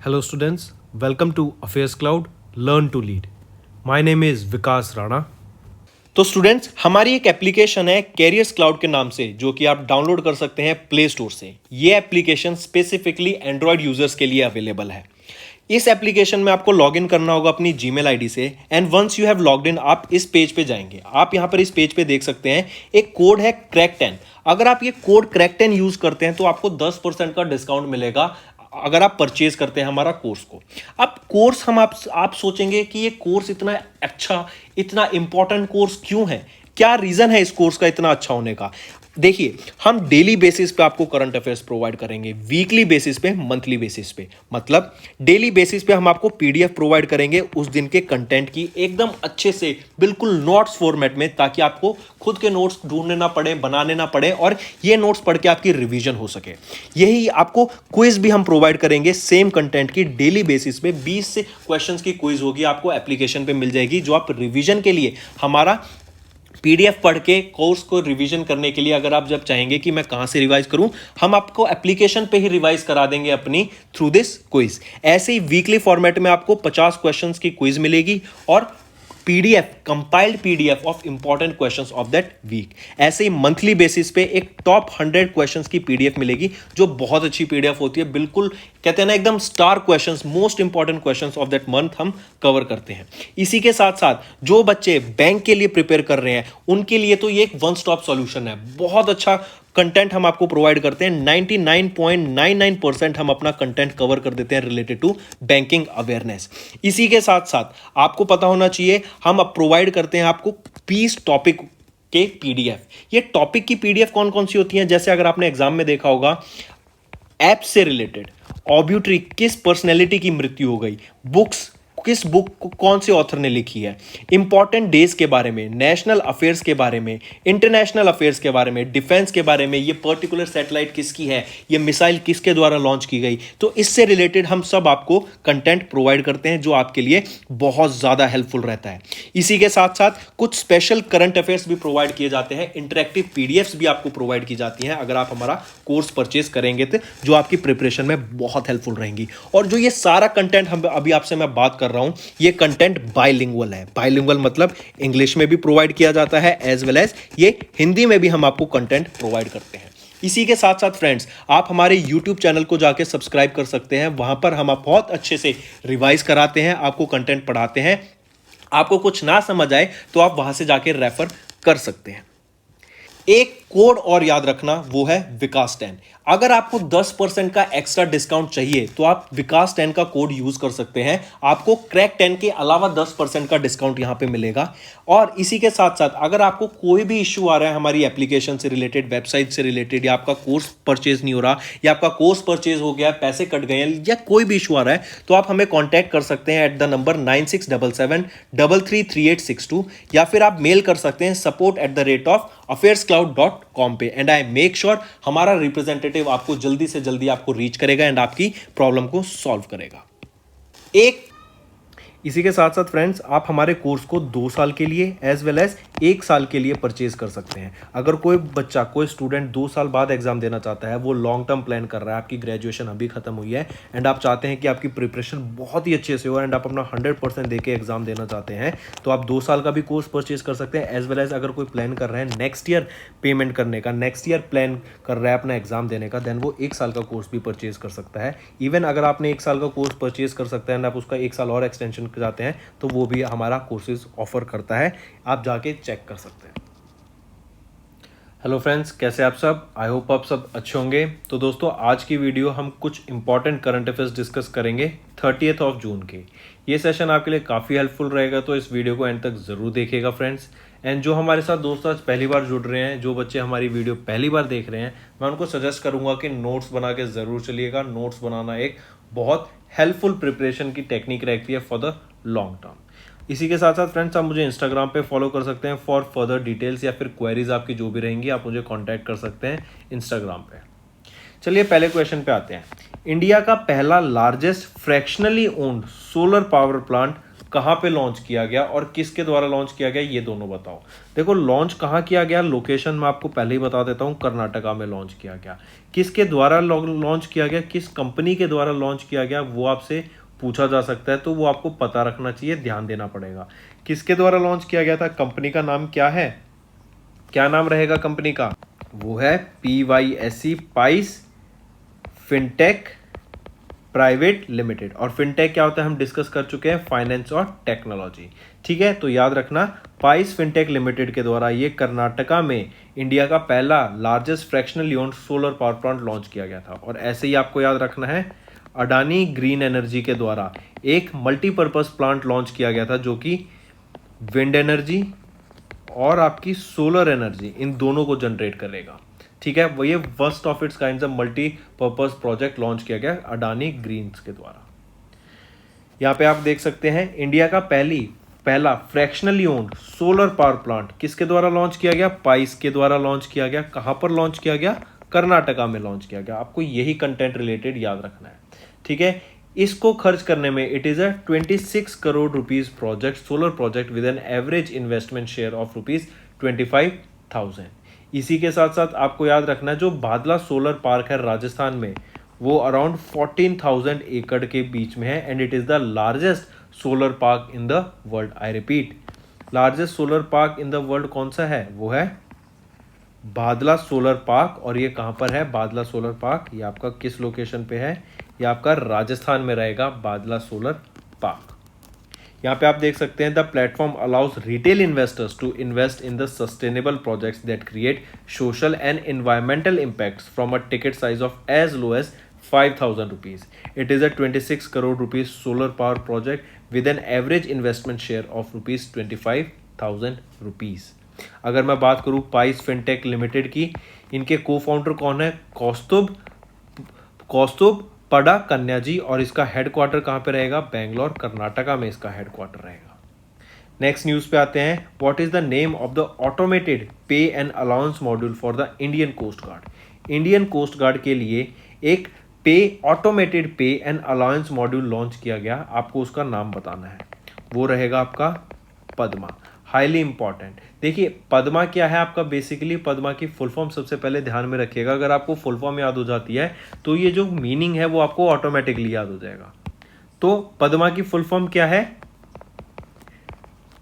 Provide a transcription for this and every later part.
Hello students, welcome to Affairs Cloud, Learn to Lead. My name is Vikas Rana. तो students हमारी एक application है carriers cloud के नाम से जो कि आप डाउनलोड कर सकते हैं प्ले स्टोर से। ये एप्लीकेशन स्पेसिफिकली एंड्रॉयड यूजर्स के लिए अवेलेबल है। इस एप्लीकेशन में आपको लॉगिन करना होगा अपनी जीमेल आईडी से and once you have logged in आप इस पेज पे जाएंगे। आप यहाँ पर इस पेज पे देख सकते हैं एक कोड है क्रैक10। अगर आप ये कोड क्रैक10 यूज करते हैं तो आपको 10% का डिस्काउंट मिलेगा अगर आप परचेज करते हैं हमारा कोर्स को। अब कोर्स हम आप सोचेंगे कि ये कोर्स इतना अच्छा इतना इंपॉर्टेंट कोर्स क्यों है, क्या रीजन है इस कोर्स का इतना अच्छा होने का। देखिए, हम डेली बेसिस पे आपको करंट अफेयर्स प्रोवाइड करेंगे, वीकली बेसिस पे, मंथली बेसिस पे। मतलब डेली बेसिस पे हम आपको पीडीएफ प्रोवाइड करेंगे उस दिन के कंटेंट की एकदम अच्छे से, बिल्कुल नोट्स फॉर्मेट में, ताकि आपको खुद के नोट्स ढूंढने ना पड़े, बनाने ना पड़े और ये नोट्स पढ़ के आपकी रिवीजन हो सके। यही आपको क्विज भी हम प्रोवाइड करेंगे सेम कंटेंट की डेली बेसिस पे। 20 से क्वेश्चंस की क्विज होगी, आपको एप्लीकेशन पे मिल जाएगी, जो आप रिवीजन के लिए हमारा पीडीएफ पढ़ के कोर्स को रिवीजन करने के लिए, अगर आप जब चाहेंगे कि मैं कहां से रिवाइज करूं, हम आपको एप्लीकेशन पे ही रिवाइज करा देंगे अपनी थ्रू दिस क्विज। ऐसे ही वीकली फॉर्मेट में आपको 50 क्वेश्चंस की क्विज मिलेगी और PDF, compiled PDF of important questions of that week. ऐसे ही मंथली बेसिस पे एक टॉप 100 क्वेश्चंस की पीडीएफ मिलेगी, जो बहुत अच्छी पीडीएफ होती है। बिल्कुल कहते हैं ना, एकदम star questions, most important questions of that month हम कवर करते हैं। इसी के साथ साथ जो बच्चे बैंक के लिए प्रिपेयर कर रहे हैं उनके लिए तो ये एक वन स्टॉप सॉल्यूशन है। बहुत अच्छा कंटेंट हम आपको प्रोवाइड करते हैं। 99.99% हम अपना कंटेंट कवर कर देते हैं रिलेटेड टू बैंकिंग अवेयरनेस। इसी के साथ साथ आपको पता होना चाहिए, हम अब प्रोवाइड करते हैं आपको 20 टॉपिक के पीडीएफ। ये टॉपिक की पीडीएफ कौन कौन सी होती हैं, जैसे अगर आपने एग्जाम में देखा होगा, ऐप से रिलेटेड, ऑब्यूट्री, किस पर्सनैलिटी की मृत्यु हो गई, बुक्स, किस बुक को कौन से ऑथर ने लिखी है, इंपॉर्टेंट डेज के बारे में, नेशनल अफेयर्स के बारे में, इंटरनेशनल अफेयर्स के बारे में, डिफेंस के बारे में, ये पर्टिकुलर सैटेलाइट किसकी है, ये मिसाइल किसके द्वारा लॉन्च की गई। तो इससे रिलेटेड हम सब आपको कंटेंट प्रोवाइड करते हैं, जो आपके लिए बहुत ज़्यादा हेल्पफुल रहता है। इसी के साथ साथ कुछ स्पेशल करंट अफेयर्स भी प्रोवाइड किए जाते हैं, इंटरेक्टिव पीडीएफ्स भी आपको प्रोवाइड की जाती हैं अगर आप हमारा कोर्स परचेज करेंगे तो, जो आपकी प्रिपरेशन में बहुत हेल्पफुल रहेंगी। और जो ये सारा कंटेंट हम अभी आपसे मैं बात कर रहा हूं, ये कंटेंट बाइलिंगुअल है। बाइलिंगुअल मतलब इंग्लिश में भी प्रोवाइड किया जाता है एज वेल एज ये हिंदी में भी हम आपको कंटेंट प्रोवाइड करते हैं। इसी के साथ साथ फ्रेंड्स, आप हमारे यूट्यूब चैनल को जाके सब्सक्राइब कर सकते हैं। वहां पर हम आप बहुत अच्छे से रिवाइज कराते हैं, आपको कंटेंट पढ़ाते हैं। आपको कुछ ना समझ आए तो आप वहां से जाके रेफर कर सकते हैं। एक कोड और याद रखना, वो है विकास10। अगर आपको 10% का एक्स्ट्रा डिस्काउंट चाहिए तो आप विकास10 का कोड यूज कर सकते हैं। आपको क्रैक10 के अलावा 10% का डिस्काउंट यहां पे मिलेगा। और इसी के साथ साथ अगर आपको कोई भी इश्यू आ रहा है हमारी एप्लीकेशन से रिलेटेड, वेबसाइट से रिलेटेड, या आपका कोर्स परचेज नहीं हो रहा, या आपका कोर्स परचेज हो गया, पैसे कट गए हैं, या कोई भी इशू आ रहा है, तो आप हमें कॉन्टैक्ट कर सकते हैं एट द नंबर 9677333862, या फिर आप मेल कर सकते हैं support@affairscloud.com पे। एंड आई मेक श्योर हमारा रिप्रेजेंटेटिव आपको जल्दी से जल्दी आपको रीच करेगा एंड आपकी प्रॉब्लम को सॉल्व करेगा। इसी के साथ साथ फ्रेंड्स, आप हमारे कोर्स को 2 साल के लिए एज वेल एज 1 साल के लिए परचेज कर सकते हैं। अगर कोई बच्चा, कोई स्टूडेंट 2 साल बाद एग्जाम देना चाहता है, वो लॉन्ग टर्म प्लान कर रहा है, आपकी ग्रेजुएशन अभी खत्म हुई है एंड आप चाहते हैं कि आपकी प्रिपरेशन बहुत ही अच्छे से हो एंड आप अपना 100% देके एग्जाम देना चाहते हैं, तो आप 2 साल का भी कोर्स परचेज कर सकते हैं। एज वेल एज अगर कोई प्लान कर रहे हैं नेक्स्ट ईयर पेमेंट करने का, नेक्स्ट ईयर प्लान कर रहा है अपना एग्जाम देने का, देन वो 1 साल का कोर्स भी परचेज कर सकता है। इवन अगर आपने 1 साल का कोर्स परचेज कर सकते हैं एंड आप उसका 1 साल और एक्सटेंशन चाहते हैं, तो वो भी हमारा कोर्सेज ऑफर करता है, आप जाके चेक कर सकते हैं। हेलो फ्रेंड्स, कैसे आप सब? आई होप आप सब अच्छे होंगे। तो दोस्तों, आज की वीडियो हम कुछ इंपॉर्टेंट करंट अफेयर्स डिस्कस करेंगे 30 जून के। ये सेशन आपके लिए काफ़ी हेल्पफुल रहेगा, तो इस वीडियो को एंड तक ज़रूर देखिएगा फ्रेंड्स। एंड जो हमारे साथ दोस्त आज पहली बार जुड़ रहे हैं, जो बच्चे हमारी वीडियो पहली बार देख रहे हैं, मैं उनको सजेस्ट करूंगा कि नोट्स बना के ज़रूर चलिएगा। नोट्स बनाना एक बहुत हेल्पफुल प्रिपरेशन की टेक्निक रहती है फॉर द लॉन्ग टर्म। इसी के साथ साथ फ्रेंड्स, आप मुझे इंस्टाग्राम पे फॉलो कर सकते हैं फॉर फर्दर डिटेल्स, या फिर क्वेरीज आपकी जो भी रहेंगी आप मुझे कांटेक्ट कर सकते हैं इंस्टाग्राम पे। चलिए पहले क्वेश्चन पे आते हैं। इंडिया का पहला largest fractionally owned solar power plant कहाँ पे लॉन्च किया गया और किसके द्वारा लॉन्च किया गया, ये दोनों बताओ। देखो लॉन्च कहाँ किया गया, लोकेशन मैं आपको पहले ही बता देता हूँ, कर्नाटका में लॉन्च किया गया। किसके द्वारा लॉन्च किया गया, किस कंपनी के द्वारा लॉन्च किया गया, वो आपसे पूछा जा सकता है, तो वो आपको पता रखना चाहिए, ध्यान देना पड़ेगा। किसके द्वारा लॉन्च किया गया था, कंपनी का नाम क्या है, क्या नाम रहेगा कंपनी का, वो है PYSE price fintech private limited. और फिनटेक क्या होता है हम डिस्कस कर चुके हैं, फाइनेंस और टेक्नोलॉजी। ठीक है, तो याद रखना पाइस फिनटेक लिमिटेड के द्वारा ये कर्नाटका में इंडिया का पहला largest fractionally owned solar power plant launch किया गया था। और ऐसे ही आपको याद रखना है अडानी ग्रीन एनर्जी के द्वारा एक मल्टीपर्पज प्लांट लॉन्च किया गया था, जो कि विंड एनर्जी और आपकी सोलर एनर्जी इन दोनों को जनरेट करेगा। ठीक है, वो ये first of its kind multi purpose project launch किया गया अडानी ग्रीन्स के द्वारा। यहाँ पे आप देख सकते हैं इंडिया का पहला फ्रैक्शनली ओन्ड सोलर पावर प्लांट किसके द्वारा लॉन्च किया गया, पाइस के द्वारा लॉन्च किया गया। कहां पर लॉन्च किया गया, कर्नाटका में लॉन्च किया गया। आपको यही कंटेंट रिलेटेड याद रखना है। ठीक है, इसको खर्च करने में it is a 26 crore rupees project, solar project with an average investment share of rupees 25,000। इसी के साथ साथ आपको याद रखना है जो बादला सोलर पार्क है राजस्थान में, वो अराउंड 14,000 एकड़ के बीच में है and it is the largest solar park in the world. I repeat, largest solar park in the world कौन सा है, वो है बादला सोलर पार्क। और ये कहां पर है बादला सोलर पार्क, ये आपका किस लोकेशन पे है, ये आपका राजस्थान में रहेगा बादला सोलर पार्क। यहाँ पे आप देख सकते हैं the platform allows retail investors to invest in the sustainable projects that create social and environmental impacts from a ticket size of as low as 5,000 rupees. It is a 26 crore rupees solar power project with an average investment share of rupees 25,000 rupees. अगर मैं बात करूं price fintech limited की, इनके को founder कौन है, कौस्तुभ पड़ा कन्या जी, और इसका हेडक्वार्टर कहां पे रहेगा, बेंगलोर कर्नाटका में इसका हेडक्वार्टर रहेगा। नेक्स्ट न्यूज पे आते हैं, what is the name of the automated pay and allowance module for the Indian coast Guard. Indian coast guard के लिए एक automated pay and allowance module launch किया गया, आपको उसका नाम बताना है, वो रहेगा आपका पद्मा। Highly important. देखिए पद्मा क्या है आपका, बेसिकली पद्मा की फुल फॉर्म सबसे पहले ध्यान में रखिएगा, अगर आपको फुल फॉर्म याद हो जाती है तो ये जो मीनिंग है वो आपको ऑटोमेटिकली याद हो जाएगा। तो पद्मा की फुल फॉर्म क्या है,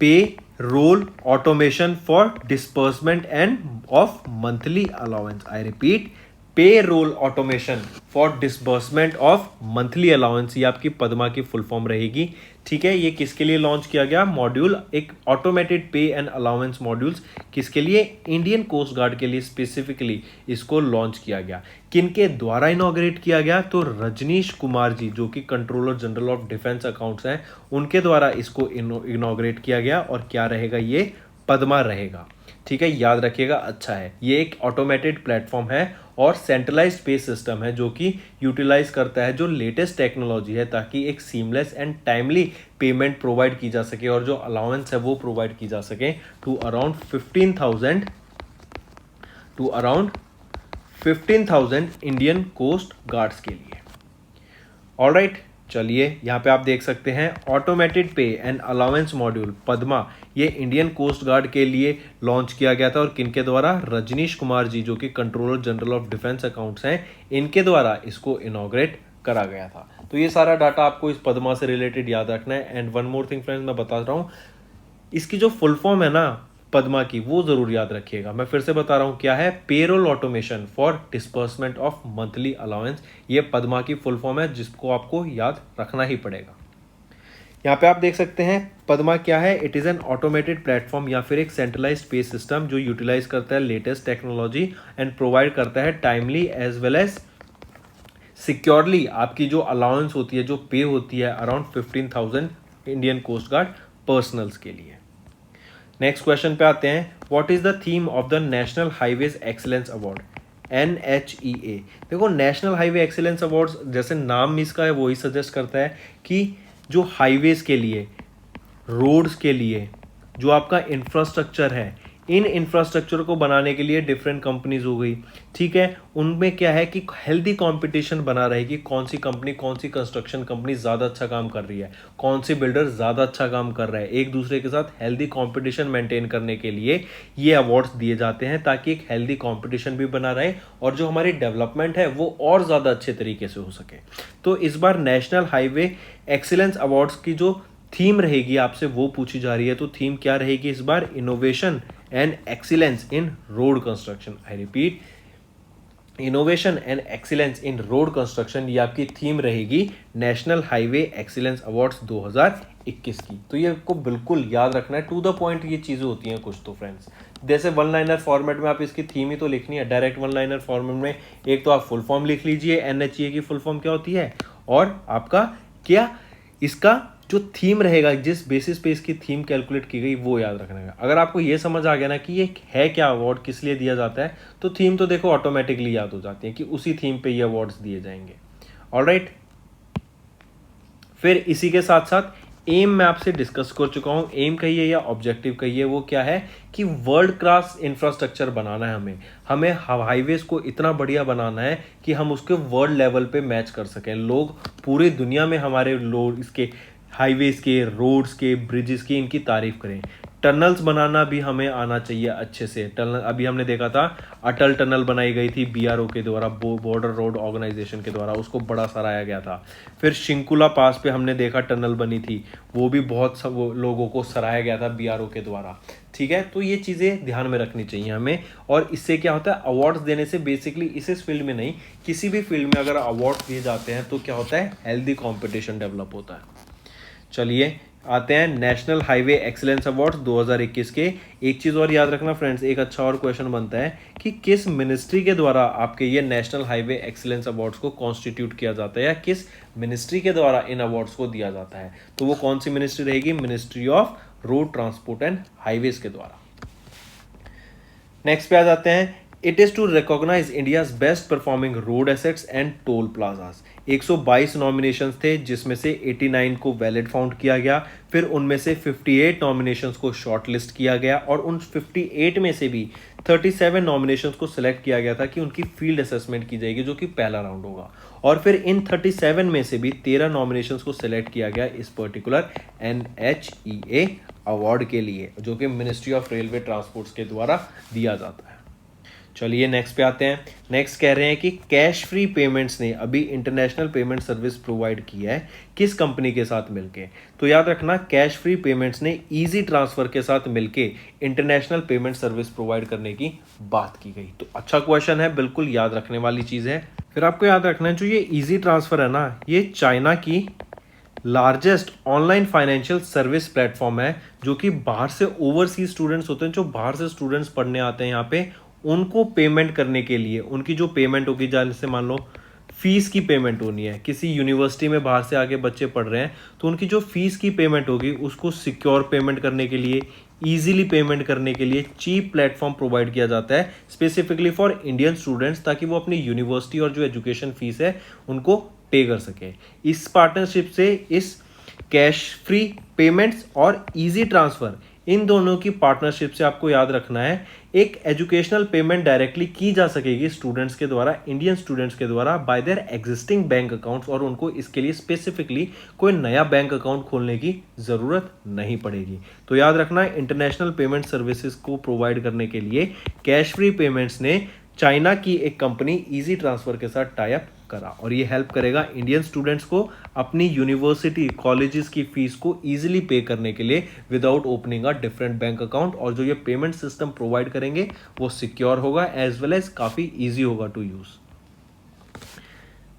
pay roll automation for disbursement and of monthly allowance. I repeat, pay roll automation for disbursement of monthly allowance, ये आपकी पद्मा की फुल फॉर्म रहेगी। ठीक है, ये किसके लिए लॉन्च किया गया मॉड्यूल, एक automated pay and allowance modules, किसके लिए, इंडियन कोस्ट गार्ड के लिए स्पेसिफिकली इसको लॉन्च किया गया। किनके द्वारा इनॉग्रेट किया गया, तो रजनीश कुमार जी जो कि controller general of defence accounts हैं, उनके द्वारा इसको इनॉग्रेट किया गया। और क्या रहेगा, ये पद्मा रहेगा। ठीक है, याद रखिएगा, अच्छा है। ये एक ऑटोमेटेड प्लेटफॉर्म है और सेंट्रलाइज्ड पे सिस्टम है जो कि यूटिलाइज करता है जो लेटेस्ट टेक्नोलॉजी है, ताकि एक seamless and timely payment provide की जा सके और जो अलाउंस है वो प्रोवाइड की जा सके to around 15,000 Indian coast guards के लिए। ऑलराइट, चलिए यहाँ पे आप देख सकते हैं automated pay and allowance module Padma, ये इंडियन कोस्ट गार्ड के लिए लॉन्च किया गया था। और किनके द्वारा, रजनीश कुमार जी जो कि controller general of defence accounts हैं, इनके द्वारा इसको इनॉग्रेट करा गया था। तो ये सारा डाटा आपको इस पद्मा से रिलेटेड याद रखना है। And one more thing friends, मैं बता रहा हूँ इसकी जो फुल फॉर्म है ना पद्मा की, वो जरूर याद रखिएगा। मैं फिर से बता रहा हूं क्या है, payroll automation for disbursement of monthly allowance, ये पद्मा की फुल फॉर्म है जिसको आपको याद रखना ही पड़ेगा। यहाँ पे आप देख सकते हैं पद्मा क्या है, it is an automated platform या फिर एक सेंट्रलाइज्ड पे सिस्टम जो यूटिलाइज करता है लेटेस्ट टेक्नोलॉजी एंड प्रोवाइड करता है timely as well as securely आपकी जो अलाउंस होती है, जो पे होती है around 15,000 Indian coast guard personnels के लिए। नेक्स्ट क्वेश्चन पे आते हैं, what is the theme of the national highways excellence award, NHEA। देखो नेशनल हाईवे एक्सीलेंस अवार्ड्स, जैसे नाम इसका है वही सजेस्ट करता है कि जो हाईवेज के लिए, रोड्स के लिए जो आपका इंफ्रास्ट्रक्चर है, इन इंफ्रास्ट्रक्चर को बनाने के लिए डिफरेंट कंपनीज हो गई, ठीक है। उनमें क्या है कि हेल्दी कंपटीशन बना रहेगी, कौन सी कंपनी, कौन सी कंस्ट्रक्शन कंपनी ज़्यादा अच्छा काम कर रही है, कौन सी बिल्डर ज़्यादा अच्छा काम कर रहा है। एक दूसरे के साथ हेल्दी कंपटीशन मेंटेन करने के लिए ये अवार्ड्स दिए जाते हैं, ताकि एक हेल्दी कंपटीशन भी बना रहे और जो हमारी डेवलपमेंट है वो और ज़्यादा अच्छे तरीके से हो सके। तो इस बार नेशनल हाईवे एक्सीलेंस अवार्ड्स की जो थीम रहेगी आपसे वो पूछी जा रही है। तो थीम क्या रहेगी इस बार? Innovation and excellence in road construction. I repeat, innovation and excellence in road construction, ये आपकी थीम रहेगी नेशनल हाईवे एक्सीलेंस अवार्ड्स 2021 की। तो ये आपको बिल्कुल याद रखना है, टू द पॉइंट ये चीज़ें होती हैं कुछ तो फ्रेंड्स। जैसे वन लाइनर फॉर्मेट में आप इसकी थीम ही तो लिखनी है, डायरेक्ट वन लाइनर फॉर्मेट में एक तो आप फुल फॉर्म लिख लीजिए, NHA की फुल फॉर्म क्या होती है, और आपका क्या इसका जो थीम रहेगा, जिस बेसिस पे इसकी थीम कैलकुलेट की गई, वो याद रखना है। अगर आपको ये समझ आ गया ना कि ये है क्या अवार्ड, किस लिए दिया जाता है, तो थीम तो देखो ऑटोमेटिकली याद हो जाती है कि उसी थीम पे ये अवार्ड्स दिए जाएंगे। ऑलराइट, फिर इसी के साथ साथ एम मैं आपसे डिस्कस कर चुका हूं। एम कहिए या ऑब्जेक्टिव कहिए, वो क्या है कि वर्ल्ड क्लास इंफ्रास्ट्रक्चर बनाना है हमें हाईवेज को इतना बढ़िया बनाना है कि हम उसके वर्ल्ड लेवल पे मैच कर सकें। लोग पूरी दुनिया में हमारे लोग इसके हाईवेज के, रोड्स के, ब्रिजेस की इनकी तारीफ करें। टनल्स बनाना भी हमें आना चाहिए अच्छे से। टनल अभी हमने देखा था, अटल टनल बनाई गई थी BRO के द्वारा, बॉर्डर रोड ऑर्गेनाइजेशन के द्वारा, उसको बड़ा सराहा गया था। फिर शिंकुला पास पे हमने देखा टनल बनी थी, वो भी बहुत सब लोगों को सराहा गया था BRO के द्वारा, ठीक है। तो ये चीज़ें ध्यान में रखनी चाहिए हमें। और इससे क्या होता है, अवार्ड्स देने से बेसिकली इस फील्ड में नहीं, किसी भी फील्ड में अगर अवार्ड्स दिए जाते हैं तो क्या होता है, हेल्दी कॉम्पिटिशन डेवलप होता है। चलिए आते हैं नेशनल हाईवे एक्सीलेंस अवार्ड्स 2021 के। एक चीज़ और याद रखना फ्रेंड्स, एक अच्छा और क्वेश्चन बनता है कि किस मिनिस्ट्री के द्वारा आपके ये नेशनल हाईवे एक्सीलेंस अवार्ड्स को कॉन्स्टिट्यूट किया जाता है, या किस मिनिस्ट्री के द्वारा इन अवार्ड्स को दिया जाता है। तो वो कौन सी मिनिस्ट्री रहेगी? Ministry of road transport and highways के द्वारा। नेक्स्ट पे आ जाते हैं, it is to recognize India's best performing road assets and toll plazas. 122 nominations थे, जिसमें से 89 को वैलिड फाउंड किया गया। फिर उनमें से 58 नॉमिनेशंस को शॉर्टलिस्ट किया गया, और उन 58 में से भी 37 नॉमिनेशंस को सिलेक्ट किया गया था कि उनकी फील्ड असेसमेंट की जाएगी, जो कि पहला राउंड होगा। और फिर इन 37 में से भी 13 नॉमिनेशंस को सिलेक्ट किया गया इस पर्टिकुलर NHEA अवार्ड के लिए, जो कि मिनिस्ट्री ऑफ रेलवे ट्रांसपोर्ट्स के द्वारा दिया जाता है। चलिए नेक्स्ट पे आते हैं। नेक्स्ट कह रहे हैं कि कैश फ्री पेमेंट्स ने अभी इंटरनेशनल पेमेंट सर्विस प्रोवाइड किया है, किस कंपनी के साथ मिलके? तो याद रखना, कैश फ्री पेमेंट्स ने इजी ट्रांसफर के साथ मिलके इंटरनेशनल पेमेंट सर्विस प्रोवाइड करने की बात की गई। तो अच्छा क्वेश्चन है, बिल्कुल याद रखने वाली चीज़ है। फिर आपको याद रखना है, जो ये इजी ट्रांसफर है ना, ये चाइना की largest online financial service platform है, जो कि बाहर से ओवरसीज स्टूडेंट्स होते हैं, जो बाहर से स्टूडेंट्स पढ़ने आते हैं यहाँ पे, उनको पेमेंट करने के लिए, उनकी जो पेमेंट होगी, जैसे मान लो फीस की पेमेंट होनी है, किसी यूनिवर्सिटी में बाहर से आके बच्चे पढ़ रहे हैं, तो उनकी जो फीस की पेमेंट होगी उसको सिक्योर पेमेंट करने के लिए, ईजिली पेमेंट करने के लिए चीप प्लेटफॉर्म प्रोवाइड किया जाता है स्पेसिफिकली फॉर इंडियन स्टूडेंट्स, ताकि वो अपनी यूनिवर्सिटी और जो एजुकेशन फीस है उनको पे कर सके। इस पार्टनरशिप से इस कैश फ्री पेमेंट्स और इजी ट्रांसफर, इन दोनों की पार्टनरशिप से आपको याद रखना है, एक एजुकेशनल पेमेंट डायरेक्टली की जा सकेगी स्टूडेंट्स के द्वारा, इंडियन स्टूडेंट्स के द्वारा, bye their existing bank accounts, और उनको इसके लिए स्पेसिफिकली कोई नया बैंक अकाउंट खोलने की ज़रूरत नहीं पड़ेगी। तो याद रखना, इंटरनेशनल पेमेंट सर्विसेज को प्रोवाइड करने के लिए कैश फ्री पेमेंट्स ने चाइना की एक कंपनी इजी ट्रांसफर के साथ टाई अप करा, और ये हेल्प करेगा इंडियन स्टूडेंट्स को अपनी यूनिवर्सिटी कॉलेजेस की फीस को इजीली पे करने के लिए without opening a different bank account. और जो ये पेमेंट सिस्टम प्रोवाइड करेंगे वो सिक्योर होगा एज वेल एज काफ़ी इजी होगा to use.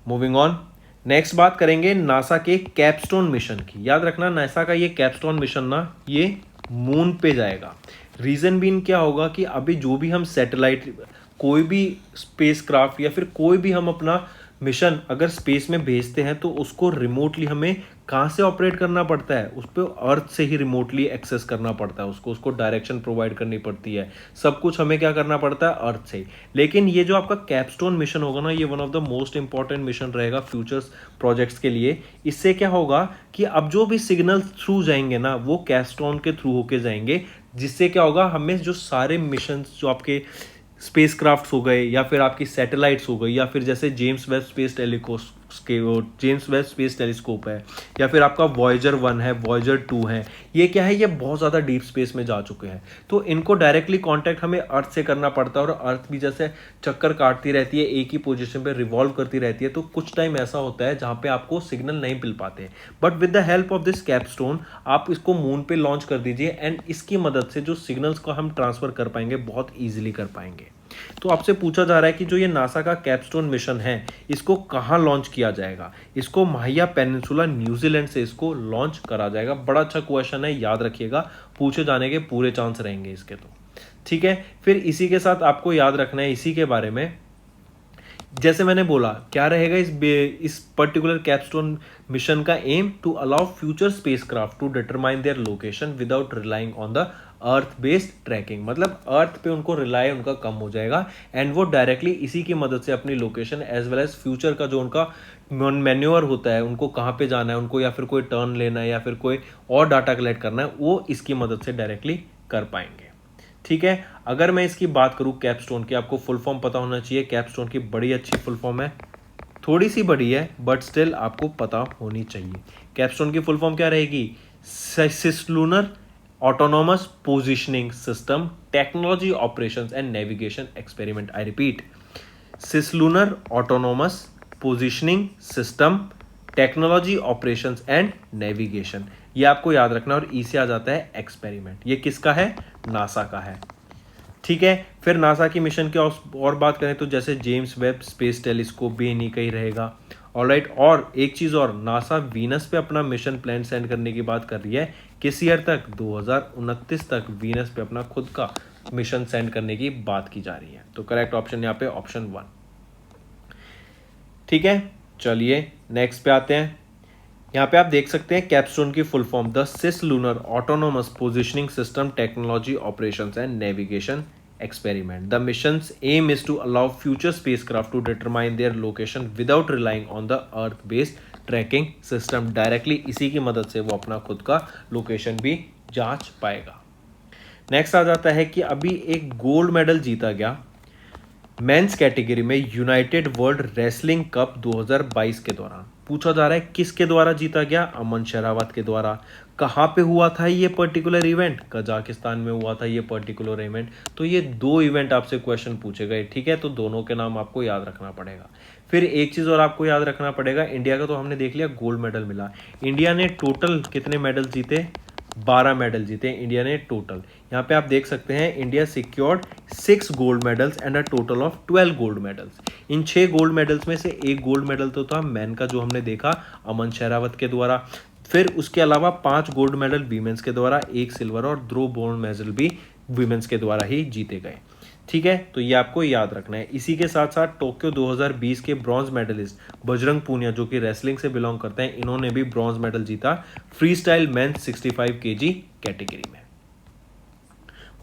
Moving on, next बात करेंगे नासा के कैपस्टोन मिशन की। याद रखना, नासा का ये कैपस्टोन मिशन ना, ये मून पे जाएगा। रीज़न भी क्या होगा कि अभी जो भी हम सैटेलाइट, कोई भी स्पेसक्राफ्ट या फिर कोई भी हम अपना मिशन अगर स्पेस में भेजते हैं तो उसको रिमोटली हमें कहाँ से ऑपरेट करना पड़ता है, उस पर अर्थ से ही रिमोटली एक्सेस करना पड़ता है, उसको उसको डायरेक्शन प्रोवाइड करनी पड़ती है, सब कुछ हमें क्या करना पड़ता है, अर्थ से ही। लेकिन ये जो आपका कैपस्टोन मिशन होगा ना, ये one of the most important mission रहेगा फ्यूचर्स प्रोजेक्ट्स के लिए। इससे क्या होगा कि अब जो भी सिग्नल थ्रू जाएंगे ना, वो कैपस्टोन के थ्रू होके जाएंगे, जिससे क्या होगा, हमें जो सारे मिशन जो आपके स्पेस क्राफ्ट हो गए या फिर आपकी सैटेलाइट्स हो गई या फिर जैसे जेम्स वेब स्पेस टेलीस्कोप है या फिर आपका वॉयजर 1 है, वॉयजर 2 है, ये क्या है, ये बहुत ज़्यादा डीप स्पेस में जा चुके हैं। तो इनको डायरेक्टली कांटेक्ट हमें अर्थ से करना पड़ता है और अर्थ भी जैसे चक्कर काटती रहती है, एक ही पोजीशन पे रिवॉल्व करती रहती है, तो कुछ टाइम ऐसा होता है जहाँ पे आपको सिग्नल नहीं मिल पाते। But with the help of this capstone आप इसको मून पे लॉन्च कर दीजिए एंड इसकी मदद से जो सिग्नल्स को हम ट्रांसफर कर पाएंगे, बहुत ईजिली कर पाएंगे। तो आपसे पूछा जा रहा है कि जो ये नासा का कैपस्टोन मिशन है, इसको कहाँ लॉन्च किया जाएगा। इसको माहिया पेनिनसुला न्यूजीलैंड से इसको लॉन्च करा जाएगा। बड़ा अच्छा क्वेश्चन है, याद रखिएगा, पूछे जाने के पूरे चांस रहेंगे इसके। तो ठीक है, फिर इसी के साथ आपको याद रखना है इसी के बारे में, जैसे मैंने बोला क्या रहेगा इस पर्टिकुलर कैपस्टोन मिशन का aim, to allow future spacecraft to determine their location without relying on the earth based tracking. मतलब अर्थ पे उनको रिलाय उनका कम हो जाएगा एंड वो डायरेक्टली इसी की मदद से अपनी location as well as future का जो उनका मैन्योर होता है, उनको कहाँ पे जाना है उनको, या फिर कोई टर्न लेना है या फिर कोई और डाटा कलेक्ट करना है, वो इसकी मदद से डायरेक्टली कर पाएंगे। ठीक है, अगर मैं इसकी बात करूं कैपस्टोन की, आपको फुल फॉर्म पता होना चाहिए। कैपस्टोन की बड़ी अच्छी फुल फॉर्म है, थोड़ी सी बड़ी है बट स्टिल आपको पता होनी चाहिए। कैपस्टोन की फुल फॉर्म क्या रहेगी, cislunar autonomous positioning system technology operations and navigation experiment. I repeat, cislunar autonomous positioning system technology operations and navigation. ये आपको याद रखना, और ई से आ जाता है एक्सपेरिमेंट। ये किसका है, नासा का है। ठीक है, फिर नासा की मिशन की और बात करें तो जैसे जेम्स वेब स्पेस टेलीस्कोप भी इन्हीं का ही रहेगा। ऑलराइट, और एक चीज़ और, नासा वीनस पे अपना मिशन प्लान सेंड करने की बात कर रही है। किस ईयर तक, 2029 तक वीनस पे अपना खुद का मिशन सेंड करने की बात की जा रही है। तो करेक्ट ऑप्शन यहाँ पे ऑप्शन 1। ठीक है, चलिए नेक्स्ट पे आते हैं। यहाँ पे आप देख सकते हैं कैपस्टोन की full form, the cislunar autonomous positioning system technology operations and navigation experiment. The mission's aim is to allow future spacecraft to determine their location without relying on the Earth-based tracking system. Directly इसी की मदद से वो अपना खुद का location भी जांच पाएगा। नेक्स्ट आ जाता है कि अभी एक गोल्ड मेडल जीता गया मेंस कैटेगरी में यूनाइटेड वर्ल्ड रेसलिंग कप 2022 के दौरान। पूछा जा रहा है किसके द्वारा जीता गया, अमन शेरावत के द्वारा। कहाँ पे हुआ था ये पर्टिकुलर इवेंट, कजाकिस्तान में हुआ था ये पर्टिकुलर इवेंट। तो ये 2 इवेंट आपसे क्वेश्चन पूछे गए। ठीक है, तो दोनों के नाम आपको याद रखना पड़ेगा। फिर एक चीज़ और आपको याद रखना पड़ेगा, इंडिया का तो हमने देख लिया गोल्ड मेडल मिला। इंडिया ने टोटल कितने मेडल जीते, 12 मेडल जीते इंडिया ने टोटल। यहाँ पे आप देख सकते हैं India secured 6 gold medals and a total of 12 gold medals. In 6 gold medals में से एक गोल्ड मेडल तो था मैन का, जो हमने देखा अमन शेरावत के द्वारा। फिर उसके अलावा 5 गोल्ड मेडल वीमेंस के द्वारा, 1 सिल्वर और 2 ब्रोंज मेडल भी वीमेंस के द्वारा ही जीते गए। ठीक है, तो ये आपको याद रखना है। इसी के साथ साथ टोक्यो 2020 के ब्रॉन्ज मेडलिस्ट बजरंग पूनिया, जो कि रेसलिंग से बिलोंग करते हैं, इन्होंने भी ब्रॉन्ज मेडल जीता free style men's 65 kg category में।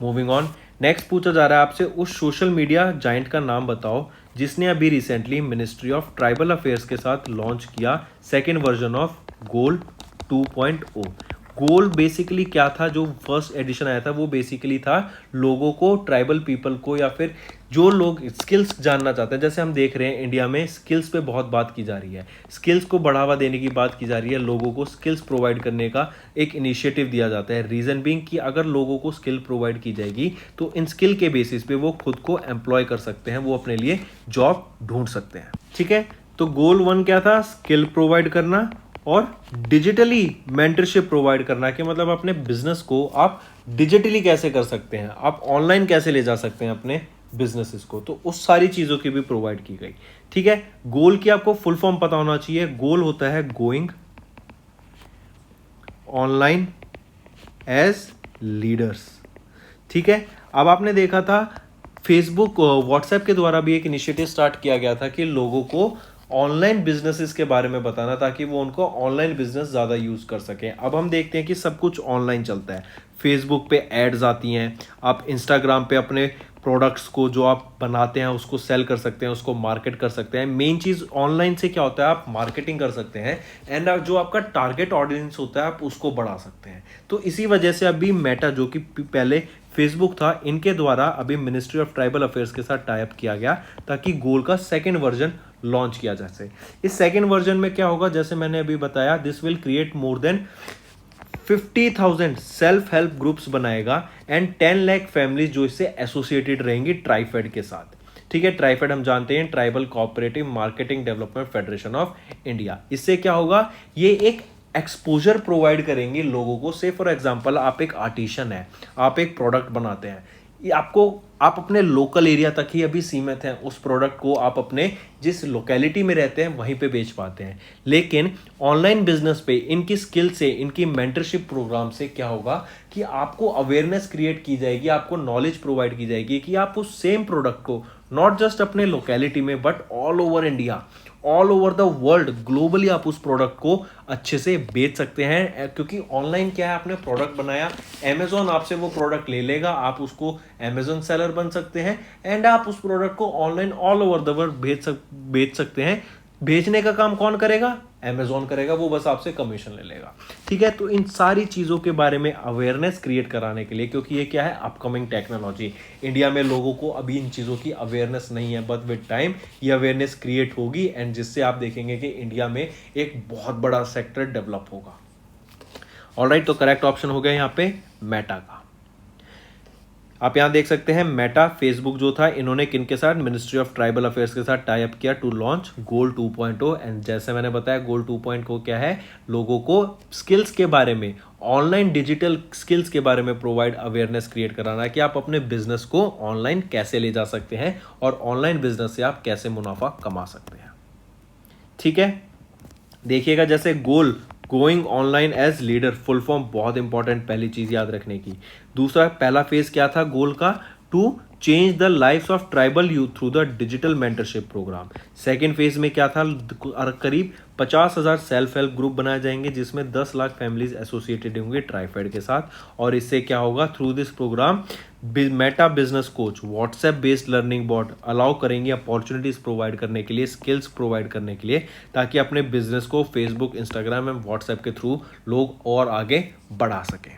मूविंग ऑन, नेक्स्ट पूछा जा रहा है आपसे उस सोशल मीडिया जाइंट का नाम बताओ जिसने अभी recently ministry of tribal affairs के साथ लॉन्च किया second version of goal 2.0। Goal basically क्या था, जो फर्स्ट एडिशन आया था वो बेसिकली था लोगों को, ट्राइबल पीपल को, या फिर जो लोग स्किल्स जानना चाहते हैं। जैसे हम देख रहे हैं इंडिया में स्किल्स पे बहुत बात की जा रही है, स्किल्स को बढ़ावा देने की बात की जा रही है, लोगों को स्किल्स प्रोवाइड करने का एक इनिशिएटिव दिया जाता है। रीज़न बीइंग कि अगर लोगों को स्किल प्रोवाइड की जाएगी तो इन स्किल के बेसिस पे वो खुद को एम्प्लॉय कर सकते हैं, वो अपने लिए जॉब ढूंढ सकते हैं। ठीक है, तो गोल 1 क्या था, स्किल प्रोवाइड करना और डिजिटली मेंटरशिप प्रोवाइड करना। कि मतलब अपने बिजनेस को आप डिजिटली कैसे कर सकते हैं, आप ऑनलाइन कैसे ले जा सकते हैं अपने बिजनेसेस को, तो उस सारी चीज़ों की भी प्रोवाइड की गई। ठीक है, गोल की आपको फुल फॉर्म पता होना चाहिए। गोल होता है गोइंग ऑनलाइन एज लीडर्स। ठीक है, अब आपने देखा था फेसबुक व्हाट्सएप के द्वारा भी एक इनिशिएटिव स्टार्ट किया गया था कि लोगों को ऑनलाइन बिजनेसेस के बारे में बताना ताकि वो उनको ऑनलाइन बिजनेस ज़्यादा यूज़ कर सकें। अब हम देखते हैं कि सब कुछ ऑनलाइन चलता है, फेसबुक पे एड्स आती हैं, आप इंस्टाग्राम पे अपने प्रोडक्ट्स को जो आप बनाते हैं उसको सेल कर सकते हैं, उसको मार्केट कर सकते हैं। मेन चीज़ ऑनलाइन से क्या होता है, आप मार्केटिंग कर सकते हैं एंड जो आपका टारगेट ऑडियंस होता है आप उसको बढ़ा सकते हैं। तो इसी वजह से अभी मेटा जो कि पहले फेसबुक था, इनके द्वारा अभी मिनिस्ट्री ऑफ ट्राइबल अफेयर्स के साथ टाई अप किया गया ताकि गोल का सेकेंड वर्जन लॉन्च किया जा सके। इस सेकेंड वर्जन में क्या होगा, जैसे मैंने अभी बताया, this will create more than 50,000 self help groups बनाएगा एंड 10 लाख फैमिलीज जो इससे एसोसिएटेड रहेंगी ट्राइफेड के साथ। ठीक है, ट्राइफेड हम जानते हैं, tribal cooperative marketing development federation of India. इससे क्या होगा, ये एक एक्सपोजर प्रोवाइड करेंगे लोगों को। से फॉर एग्जांपल आप एक आर्टिशन है, आप एक प्रोडक्ट बनाते हैं, ये आप अपने लोकल एरिया तक ही अभी सीमित हैं, उस प्रोडक्ट को आप अपने जिस लोकेलिटी में रहते हैं वहीं पे बेच पाते हैं। लेकिन ऑनलाइन बिजनेस पे इनकी स्किल से, इनकी मेंटरशिप प्रोग्राम से क्या होगा कि आपको अवेयरनेस क्रिएट की जाएगी, आपको नॉलेज प्रोवाइड की जाएगी कि आप उस सेम प्रोडक्ट को नॉट जस्ट अपने लोकेलिटी में but all over India, all over the world, globally आप उस प्रोडक्ट को अच्छे से बेच सकते हैं। क्योंकि ऑनलाइन क्या है, आपने प्रोडक्ट बनाया, अमेजोन आपसे वो प्रोडक्ट ले लेगा, आप उसको अमेजोन सेलर बन सकते हैं एंड आप उस प्रोडक्ट को online all over the world बेच सकते हैं। बेचने का काम कौन करेगा, अमेजोन करेगा, वो बस आपसे कमीशन ले लेगा। ठीक है, तो इन सारी चीज़ों के बारे में अवेयरनेस क्रिएट कराने के लिए, क्योंकि ये क्या है, अपकमिंग टेक्नोलॉजी, इंडिया में लोगों को अभी इन चीज़ों की अवेयरनेस नहीं है, बट विद टाइम ये अवेयरनेस क्रिएट होगी एंड जिससे आप देखेंगे कि इंडिया में एक बहुत बड़ा सेक्टर डेवलप होगा। ऑलराइट, तो करेक्ट ऑप्शन हो गया यहाँ पे मेटा का। आप यहाँ देख सकते हैं मेटा, फेसबुक जो था, इन्होंने किन के साथ, मिनिस्ट्री ऑफ ट्राइबल अफेयर्स के साथ टाई अप किया टू लॉन्च गोल 2.0। एंड जैसे मैंने बताया गोल 2.0 क्या है, लोगों को स्किल्स के बारे में, ऑनलाइन डिजिटल स्किल्स के बारे में प्रोवाइड अवेयरनेस क्रिएट कराना है कि आप अपने बिजनेस को ऑनलाइन कैसे ले जा सकते हैं और ऑनलाइन बिजनेस से आप कैसे मुनाफा कमा सकते हैं। ठीक है, देखिएगा जैसे goal, going online as leader, full form बहुत इंपॉर्टेंट, पहली चीज याद रखने की। दूसरा, पहला फेज क्या था गोल का, to change the lifes of tribal youth through the digital mentorship program. Second phase में क्या था, करीब 50,000 सेल्फ हेल्प ग्रुप बनाए जाएंगे जिसमें 10 लाख फैमिलीज एसोसिएटेड होंगे ट्राइफेड के साथ। और इससे क्या होगा, through this program Meta business coach, WhatsApp based learning bot allow करेंगे अपॉर्चुनिटीज प्रोवाइड करने के लिए, स्किल्स प्रोवाइड करने के लिए, ताकि अपने बिजनेस को फेसबुक, इंस्टाग्राम एंड व्हाट्सएप के थ्रू लोग और आगे बढ़ा सकें।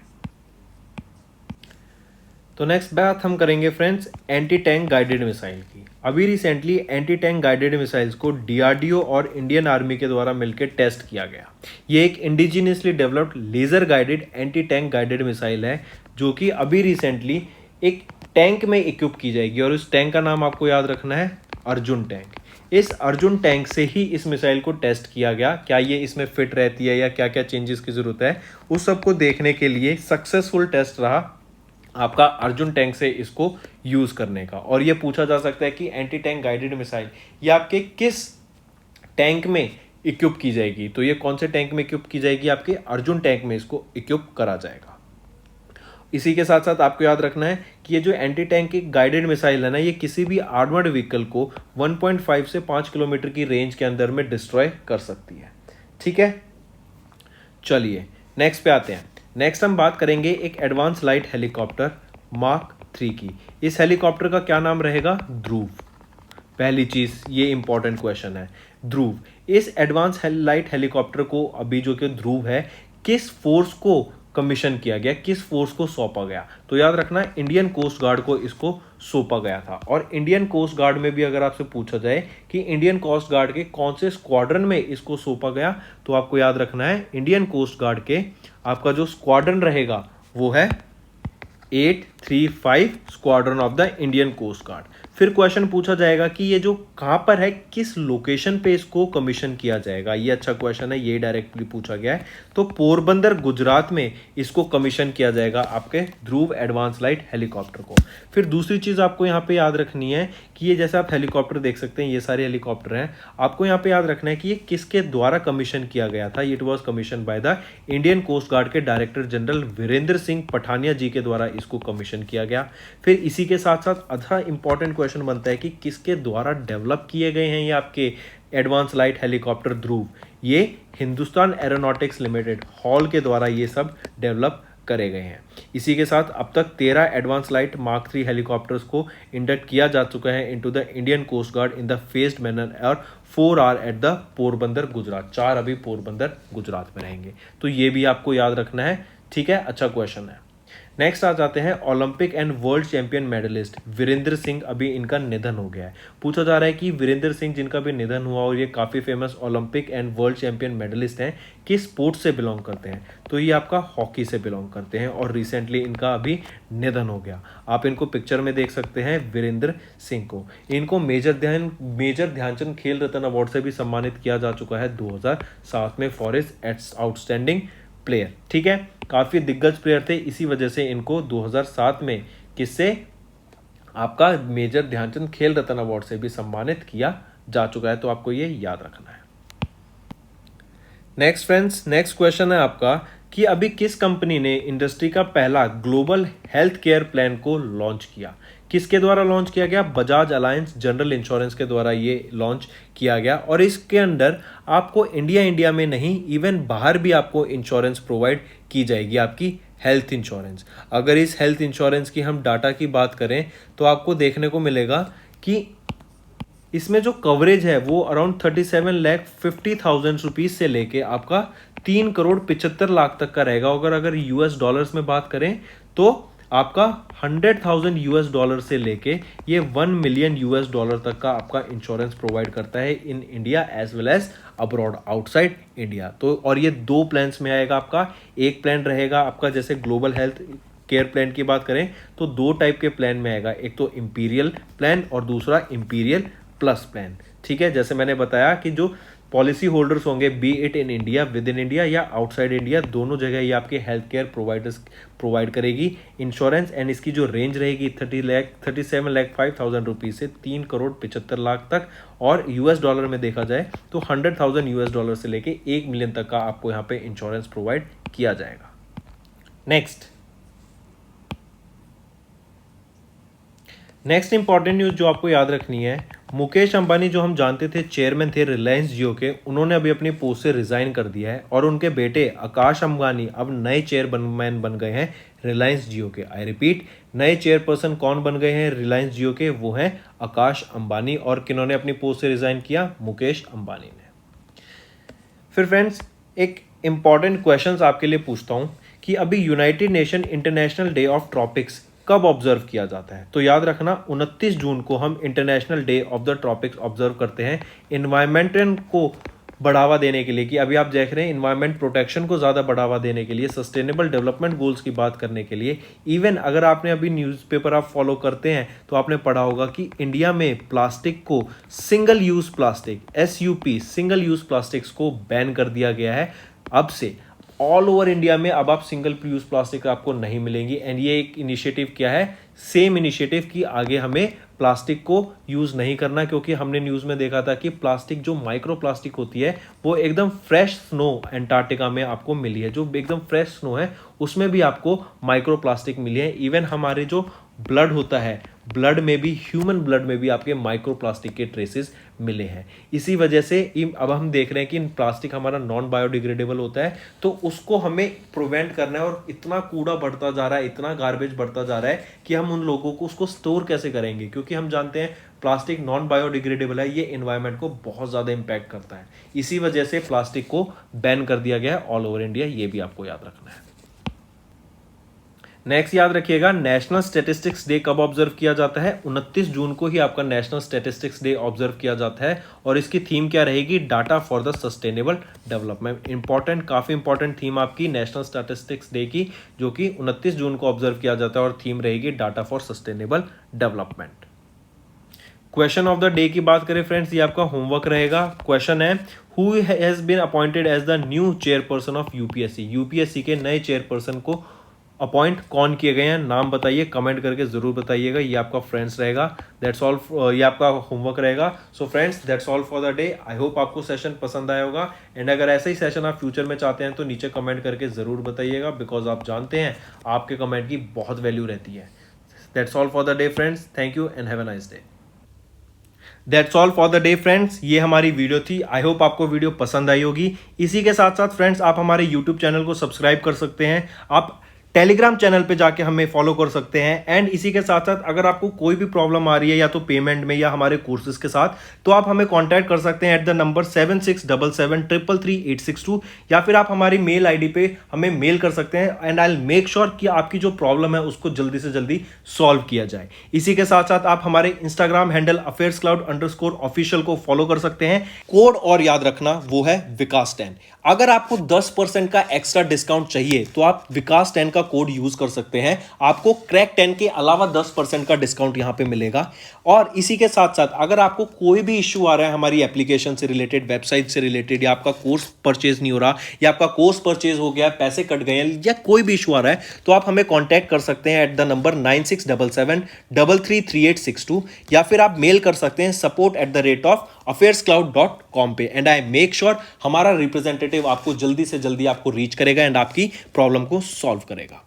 तो नेक्स्ट बात हम करेंगे friends anti tank guided missile की। अभी recently anti tank guided missiles को डीआरडीओ और इंडियन आर्मी के द्वारा मिलकर टेस्ट किया गया। ये एक indigenously developed laser guided anti tank guided missile है जो कि अभी रिसेंटली एक टैंक में इक्विप की जाएगी और इस टैंक का नाम आपको याद रखना है अर्जुन टैंक। इस अर्जुन टैंक से ही इस मिसाइल को टेस्ट किया गया, क्या ये इसमें फिट रहती है या क्या क्या चेंजेस की जरूरत है, उस सब को देखने के लिए सक्सेसफुल टेस्ट रहा आपका अर्जुन टैंक से इसको यूज करने का। और ये पूछा जा सकता है कि एंटी टैंक गाइडेड मिसाइल ये आपके किस टैंक में इक्विप की जाएगी, तो ये कौन से टैंक में इक्विप की जाएगी, आपके अर्जुन टैंक में इसको इक्विप करा जाएगा। इसी के साथ साथ आपको याद रखना है कि ये जो एंटी टैंक की गाइडेड मिसाइल है ना, ये किसी भी आर्मर्ड व्हीकल को 1.5 से 5 किलोमीटर की रेंज के अंदर में डिस्ट्रॉय कर सकती है। ठीक है, चलिए नेक्स्ट पे आते हैं। नेक्स्ट हम बात करेंगे एक एडवांस लाइट हेलीकॉप्टर मार्क 3 की। इस हेलीकॉप्टर का क्या नाम रहेगा, ध्रुव। पहली चीज, ये इंपॉर्टेंट क्वेश्चन है, ध्रुव। इस एडवांस लाइट हेलीकॉप्टर को अभी जो कि ध्रुव है, किस फोर्स को कमीशन किया गया, किस फोर्स को सौंपा गया, तो याद रखना इंडियन कोस्ट गार्ड को इसको सौंपा गया था। और इंडियन कोस्ट गार्ड में भी अगर आपसे पूछा जाए कि इंडियन कोस्ट गार्ड के कौन से स्क्वाड्रन में इसको सौंपा गया, तो आपको याद रखना है इंडियन कोस्ट गार्ड के आपका जो स्क्वाड्रन रहेगा वो है 835 squadron of the Indian coast guard. फिर क्वेश्चन पूछा जाएगा कि ये जो कहां पर है, किस लोकेशन पे इसको कमीशन किया जाएगा, ये अच्छा क्वेश्चन है, ये डायरेक्टली पूछा गया है। तो पोरबंदर गुजरात में इसको कमीशन किया जाएगा आपके ध्रुव एडवांस लाइट हेलीकॉप्टर को। फिर दूसरी चीज आपको यहाँ पे याद रखनी है कि ये जैसे आप हेलीकॉप्टर देख सकते हैं, ये सारे हेलीकॉप्टर हैं, आपको यहाँ पे याद रखना है कि ये किसके द्वारा कमीशन किया गया था। It was commission by the Indian coast guard के डायरेक्टर जनरल वीरेंद्र सिंह पठानिया जी के द्वारा इसको कमीशन किया गया। फिर इसी के साथ साथ अधा इंपॉर्टेंट क्वेश्चन बनता है कि किसके द्वारा डेवलप किए गए हैं ये आपके एडवांस लाइट हेलीकॉप्टर ध्रुव, ये हिंदुस्तान एरोनॉटिक्स लिमिटेड हॉल के द्वारा ये सब डेवलप करे गए हैं। इसी के साथ अब तक 13 एडवांस लाइट मार्क 3 हेलीकॉप्टर्स को इंडक्ट किया जा चुका है into the Indian coast guard in the phased manner, और 4 are at the Porbandar Gujarat, 4 अभी पोरबंदर गुजरात में रहेंगे। तो ये भी आपको याद रखना है, ठीक है, अच्छा क्वेश्चन है। नेक्स्ट आ जाते हैं Olympic and world champion medalist Virendra Singh, अभी इनका निधन हो गया है। पूछा जा रहा है कि वीरेंद्र सिंह जिनका भी निधन हुआ और ये काफ़ी famous Olympic and world champion medalist हैं, किस स्पोर्ट्स से बिलोंग करते हैं? तो ये आपका हॉकी से बिलोंग करते हैं और रिसेंटली इनका अभी निधन हो गया। आप इनको पिक्चर में देख सकते हैं वीरेंद्र सिंह को। इनको मेजर ध्यानचंद खेल रत्न अवार्ड से भी सम्मानित किया जा चुका है 2007 में फॉर हिज आउटस्टैंडिंग प्लेयर, ठीक है, काफी दिग्गज प्लेयर थे, इसी वजह से इनको 2007 में किससे आपका मेजर ध्यानचंद खेल रत्न अवार्ड से भी सम्मानित किया जा चुका है, तो आपको ये याद रखना है। नेक्स्ट फ्रेंड्स, नेक्स्ट क्वेश्चन है आपका कि अभी किस कंपनी ने इंडस्ट्री का पहला ग्लोबल हेल्थ केयर प्लान को लॉन्च किया? किसके द्वारा लॉन्च किया गया? बजाज अलायंस जनरल इंश्योरेंस के द्वारा ये लॉन्च किया गया, और इसके अंदर आपको इंडिया में नहीं, इवन बाहर भी आपको इंश्योरेंस प्रोवाइड की जाएगी, आपकी हेल्थ इंश्योरेंस। अगर इस हेल्थ इंश्योरेंस की हम डाटा की बात करें तो आपको देखने को मिलेगा कि इसमें जो कवरेज है वो अराउंड 37,50,000 रुपीज से लेके आपका 3,75,00,000 तक का रहेगा। अगर यूएस डॉलर्स में बात करें तो आपका 100,000 यूएस डॉलर से लेके ये 1 मिलियन यूएस डॉलर तक का आपका इंश्योरेंस प्रोवाइड करता है in India as well as abroad outside India. तो और ये 2 प्लान्स में आएगा आपका। एक प्लान रहेगा आपका, जैसे ग्लोबल हेल्थ केयर प्लान की बात करें तो 2 टाइप के प्लान में आएगा, एक तो इंपीरियल प्लान और दूसरा इंपीरियल प्लस प्लान, ठीक है। जैसे मैंने बताया कि जो पॉलिसी होल्डर्स होंगे, B it in India, with in India या आउटसाइड इंडिया, दोनों जगह ये आपके हेल्थ केयर प्रोवाइडर्स प्रोवाइड करेगी इंश्योरेंस। एंड इसकी जो रेंज रहेगी 37,05,000 रुपीज से 3,75,00,000 तक, और यूएस डॉलर में देखा जाए तो 100,000 यूएस डॉलर से लेके 1 मिलियन तक का आपको यहाँ पे इंश्योरेंस प्रोवाइड किया जाएगा। नेक्स्ट इंपॉर्टेंट न्यूज जो आपको याद रखनी है, मुकेश अंबानी जो हम जानते थे चेयरमैन थे रिलायंस जियो के, उन्होंने अभी अपनी पोस्ट से रिजाइन कर दिया है और उनके बेटे आकाश अंबानी अब नए चेयरमैन बन गए हैं रिलायंस जियो के। आई रिपीट, नए चेयरपर्सन कौन बन गए हैं रिलायंस जियो के? वो हैं आकाश अंबानी। और किन्होंने अपनी पोस्ट से रिजाइन किया? मुकेश अंबानी ने। फिर फ्रेंड्स, एक इंपॉर्टेंट क्वेश्चन आपके लिए पूछता हूं कि अभी United nation international day of tropics कब ऑब्जर्व किया जाता है? तो याद रखना 29 जून को हम international day of the tropics observe करते हैं इन्वायरमेंट को बढ़ावा देने के लिए। कि अभी आप देख रहे हैं इन्वायरमेंट प्रोटेक्शन को ज़्यादा बढ़ावा देने के लिए, सस्टेनेबल डेवलपमेंट गोल्स की बात करने के लिए। इवन अगर आपने अभी न्यूज़पेपर आप फॉलो करते हैं तो आपने पढ़ा होगा कि इंडिया में प्लास्टिक को, single use plastic SUP, single use plastics को बैन कर दिया गया है। अब से ऑल ओवर इंडिया में अब आप सिंगल यूज प्लास्टिक आपको नहीं मिलेंगी। एंड ये एक इनिशिएटिव क्या है? सेम इनिशिएटिव कि आगे हमें प्लास्टिक को यूज नहीं करना, क्योंकि हमने न्यूज में देखा था कि प्लास्टिक जो माइक्रो प्लास्टिक होती है वो एकदम फ्रेश स्नो एंटार्क्टिका में आपको मिली है। जो एकदम फ्रेश स्नो है उसमें भी आपको माइक्रो प्लास्टिक मिली है। इवन हमारे जो ब्लड होता है, ब्लड में भी, ह्यूमन ब्लड में भी आपके माइक्रो प्लास्टिक के ट्रेसेस मिले हैं। इसी वजह से अब हम देख रहे हैं कि प्लास्टिक हमारा नॉन बायोडिग्रेडेबल होता है, तो उसको हमें प्रिवेंट करना है। और इतना कूड़ा बढ़ता जा रहा है, इतना गार्बेज बढ़ता जा रहा है कि हम उन लोगों को उसको स्टोर कैसे करेंगे? क्योंकि हम जानते हैं प्लास्टिक नॉन बायोडिग्रेडेबल है, ये एनवायरनमेंट को बहुत ज़्यादा इंपैक्ट करता है। इसी वजह से प्लास्टिक को बैन कर दिया गया है ऑल ओवर इंडिया, ये भी आपको याद रखना है। नेक्स्ट याद रखिएगा, नेशनल स्टैटिस्टिक्स डे कब ऑब्जर्व किया जाता है? 29 जून को ही आपका नेशनल स्टैटिस्टिक्स डे ऑब्जर्व किया जाता है। और इसकी थीम क्या रहेगी? Data for the sustainable development. Important, काफी इंपॉर्टेंट थीम आपकी नेशनल स्टैटिस्टिक्स डे की, जो कि 29 जून को ऑब्जर्व किया जाता है, और थीम रहेगी data for sustainable development. Question of the day की बात करें फ्रेंड्स, ये आपका होमवर्क रहेगा। क्वेश्चन है, who has been appointed as the new chairperson of UPSC? UPSC के नए चेयरपर्सन को अपॉइंट कौन किए गए हैं? नाम बताइए, कमेंट करके जरूर बताइएगा। ये आपका फ्रेंड्स रहेगा, दैट्स ऑल, ये आपका होमवर्क रहेगा। So friends, that's all for the day. I hope आपको सेशन पसंद आया होगा। एंड अगर ऐसा ही सेशन आप फ्यूचर में चाहते हैं तो नीचे कमेंट करके जरूर बताइएगा, बिकॉज आप जानते हैं आपके कमेंट की बहुत वैल्यू रहती है। That's all for the day friends, thank you and have a nice day. That's all for the day friends. ये हमारी वीडियो थी। आई होप आपको वीडियो पसंद आई होगी। इसी के साथ साथ फ्रेंड्स आप हमारे यूट्यूब चैनल को सब्सक्राइब कर सकते हैं, आप टेलीग्राम चैनल पे जाके हमें फॉलो कर सकते हैं। एंड इसी के साथ साथ अगर आपको कोई भी प्रॉब्लम आ रही है या तो पेमेंट में या हमारे कोर्सेज के साथ, तो आप हमें कांटेक्ट कर सकते हैं एट द नंबर 7677333862, या फिर आप हमारी मेल आईडी पे हमें मेल कर सकते हैं and I will make sure कि आपकी जो प्रॉब्लम है उसको जल्दी से जल्दी सॉल्व किया जाए। इसी के साथ साथ आप हमारे इंस्टाग्राम हैंडल affairscloud_official को फॉलो कर सकते हैं। कोड और याद रखना, वो है विकास 10। अगर आपको 10% का एक्स्ट्रा डिस्काउंट चाहिए तो आप विकास 10 का कोड यूज कर सकते हैं, आपको क्रैक 10 के अलावा 10% का डिस्काउंट यहां पे मिलेगा। और इसी के साथ साथ अगर आपको कोई भी इश्यू आ रहा है हमारी एप्लीकेशन से रिलेटेड, वेबसाइट से रिलेटेड, या आपका कोर्स परचेज नहीं हो रहा, या आपका कोर्स परचेज हो गया, पैसे कट गए हैं, या कोई भी इशू आ रहा है, तो आप हमें कॉन्टैक्ट कर सकते हैं एट द नंबर 9677333862, या फिर आप मेल कर सकते हैं support@affairscloud.com पे। एंड आई मेक श्योर हमारा रिप्रेजेंटेटिव आपको जल्दी से जल्दी आपको रीच करेगा एंड आपकी प्रॉब्लम को सॉल्व करेगा।